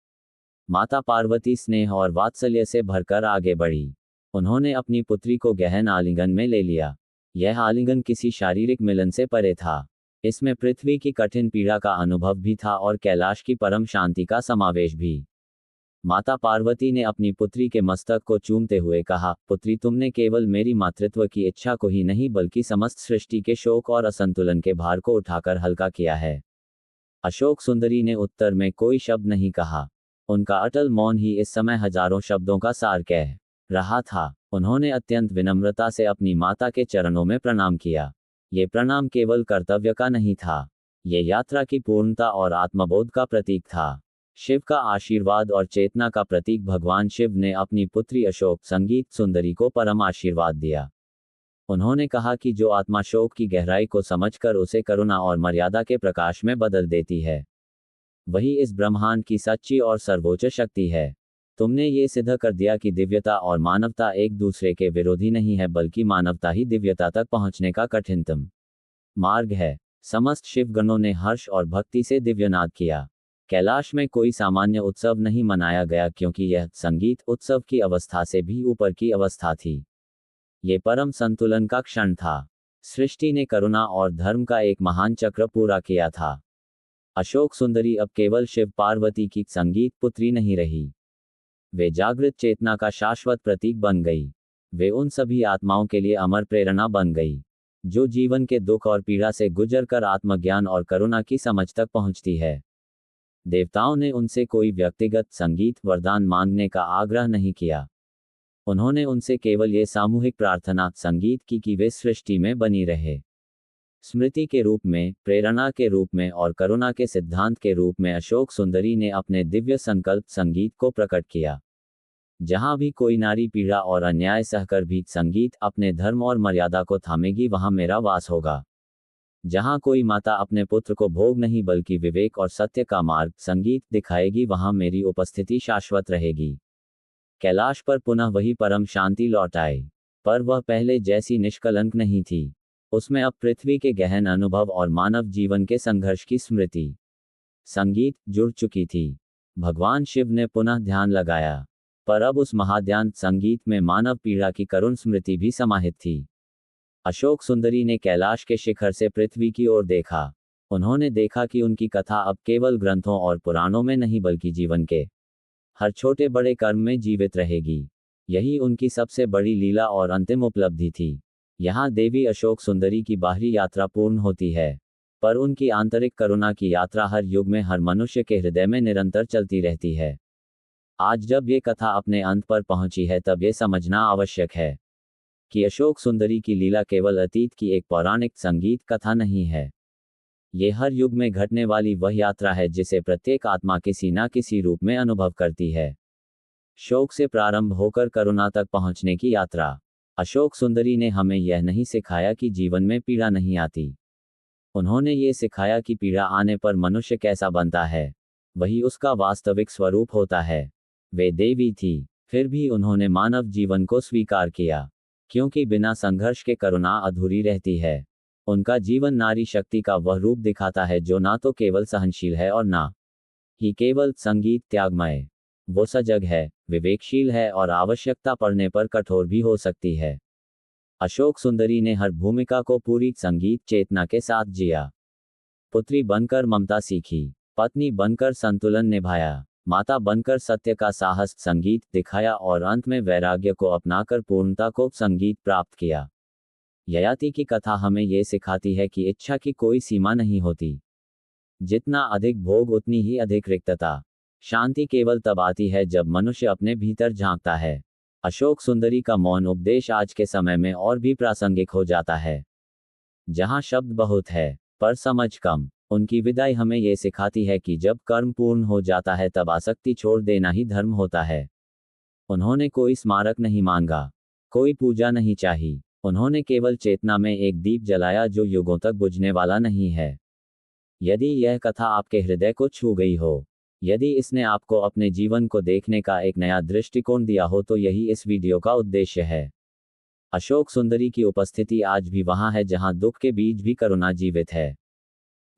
माता पार्वती स्नेह और वात्सल्य से भरकर आगे बढ़ी। उन्होंने अपनी पुत्री को गहन आलिंगन में ले लिया। यह आलिंगन किसी शारीरिक मिलन से परे था। इसमें पृथ्वी की कठिन पीड़ा का अनुभव भी था और कैलाश की परम शांति का समावेश भी। माता पार्वती ने अपनी पुत्री के मस्तक को चूमते हुए कहा, पुत्री, तुमने केवल मेरी मातृत्व की इच्छा को ही नहीं बल्कि समस्त सृष्टि के शोक और असंतुलन के भार को उठाकर हल्का किया है। अशोक सुंदरी ने उत्तर में कोई शब्द नहीं कहा। उनका अटल मौन ही इस समय हजारों शब्दों का सार कह रहा था। उन्होंने अत्यंत विनम्रता से अपनी माता के चरणों में प्रणाम किया। ये प्रणाम केवल कर्तव्य का नहीं था, ये यात्रा की पूर्णता और आत्मबोध का प्रतीक था। शिव का आशीर्वाद और चेतना का प्रतीक भगवान शिव ने अपनी पुत्री अशोक संगीत सुंदरी को परम आशीर्वाद दिया। उन्होंने कहा कि जो आत्मा शोक की गहराई को समझकर उसे करुणा और मर्यादा के प्रकाश में बदल देती है, वही इस ब्रह्मांड की सच्ची और सर्वोच्च शक्ति है। तुमने ये सिद्ध कर दिया कि दिव्यता और मानवता एक दूसरे के विरोधी नहीं है, बल्कि मानवता ही दिव्यता तक पहुंचने का कठिनतम मार्ग है। समस्त शिवगणों ने हर्ष और भक्ति से दिव्यनाद किया। कैलाश में कोई सामान्य उत्सव नहीं मनाया गया, क्योंकि यह संगीत उत्सव की अवस्था से भी ऊपर की अवस्था थी। ये परम संतुलन का क्षण था। सृष्टि ने करुणा और धर्म का एक महान चक्र पूरा किया था। अशोक सुंदरी अब केवल शिव पार्वती की संगीत पुत्री नहीं रही, वे जागृत चेतना का शाश्वत प्रतीक बन गई। वे उन सभी आत्माओं के लिए अमर प्रेरणा बन गई, जो जीवन के दुख और पीड़ा से गुजरकर आत्मज्ञान और करुणा की समझ तक पहुंचती है। देवताओं ने उनसे कोई व्यक्तिगत संगीत वरदान मांगने का आग्रह नहीं किया। उन्होंने उनसे केवल ये सामूहिक प्रार्थना संगीत की कि वे सृष्टि में बनी रहे। स्मृति के रूप में, प्रेरणा के रूप में और करुणा के सिद्धांत के रूप में अशोक सुंदरी ने अपने दिव्य संकल्प संगीत को प्रकट किया। जहां भी कोई नारी पीड़ा और अन्याय सहकर भी संगीत अपने धर्म और मर्यादा को थामेगी, वहां मेरा वास होगा। जहां कोई माता अपने पुत्र को भोग नहीं बल्कि विवेक और सत्य का मार्ग संगीत दिखाएगी, वहां मेरी उपस्थिति शाश्वत रहेगी। कैलाश पर पुनः वही परम शांति लौट आई, पर वह पहले जैसी निष्कलंक नहीं थी। उसमें अब पृथ्वी के गहन अनुभव और मानव जीवन के संघर्ष की स्मृति संगीत जुड़ चुकी थी। भगवान शिव ने पुनः ध्यान लगाया, पर अब उस महाध्यान संगीत में मानव पीड़ा की करुण स्मृति भी समाहित थी। अशोक सुंदरी ने कैलाश के शिखर से पृथ्वी की ओर देखा। उन्होंने देखा कि उनकी कथा अब केवल ग्रंथों और पुराणों में नहीं, बल्कि जीवन के हर छोटे बड़े कर्म में जीवित रहेगी। यही उनकी सबसे बड़ी लीला और अंतिम उपलब्धि थी। यहाँ देवी अशोक सुंदरी की बाहरी यात्रा पूर्ण होती है, पर उनकी आंतरिक करुणा की यात्रा हर युग में हर मनुष्य के हृदय में निरंतर चलती रहती है। आज जब ये कथा अपने अंत पर पहुंची है, तब ये समझना आवश्यक है कि अशोक सुंदरी की लीला केवल अतीत की एक पौराणिक संगीत कथा नहीं है। ये हर युग में घटने वाली वह यात्रा है जिसे प्रत्येक आत्मा किसी न किसी रूप में अनुभव करती है। शोक से प्रारंभ होकर करुणा तक पहुंचने की यात्रा। अशोक सुंदरी ने हमें यह नहीं सिखाया कि जीवन में पीड़ा नहीं आती। उन्होंने ये सिखाया कि पीड़ा आने पर मनुष्य कैसा बनता है, वही उसका वास्तविक स्वरूप होता है। वे देवी थी, फिर भी उन्होंने मानव जीवन को स्वीकार किया, क्योंकि बिना संघर्ष के करुणा अधूरी रहती है। उनका जीवन नारी शक्ति का वह रूप दिखाता है जो ना तो केवल सहनशील है और ना ही केवल संगीत त्यागमय। वो सजग है, विवेकशील है और आवश्यकता पड़ने पर कठोर भी हो सकती है। अशोक सुंदरी ने हर भूमिका को पूरी संगीत चेतना के साथ जिया। पुत्री बनकर ममता सीखी, पत्नी बनकर संतुलन निभाया, माता बनकर सत्य का साहस संगीत दिखाया और अंत में वैराग्य को अपनाकर पूर्णता को संगीत प्राप्त किया। ययाति की कथा हमें ये सिखाती है कि इच्छा की कोई सीमा नहीं होती। जितना अधिक भोग उतनी ही अधिक रिक्तता। शांति केवल तब आती है जब मनुष्य अपने भीतर झांकता है। अशोक सुंदरी का मौन उपदेश आज के समय में और भी प्रासंगिक हो जाता है। जहां शब्द बहुत है पर समझ कम, उनकी विदाई हमें यह सिखाती है कि जब कर्म पूर्ण हो जाता है तब आसक्ति छोड़ देना ही धर्म होता है। उन्होंने कोई स्मारक नहीं मांगा, कोई पूजा नहीं चाही। उन्होंने केवल चेतना में एक दीप जलाया जो युगों तक बुझने वाला नहीं है। यदि यह कथा आपके हृदय को छू गई हो, यदि इसने आपको अपने जीवन को देखने का एक नया दृष्टिकोण दिया हो, तो यही इस वीडियो का उद्देश्य है। अशोक सुंदरी की उपस्थिति आज भी वहां है जहां दुख के बीच भी करुणा जीवित है,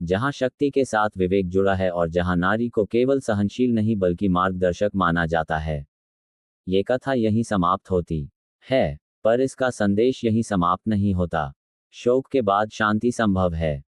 जहां शक्ति के साथ विवेक जुड़ा है और जहां नारी को केवल सहनशील नहीं बल्कि मार्गदर्शक माना जाता है। ये कथा यहीं समाप्त होती है, पर इसका संदेश यहीं समाप्त नहीं होता। शोक के बाद शांति संभव है।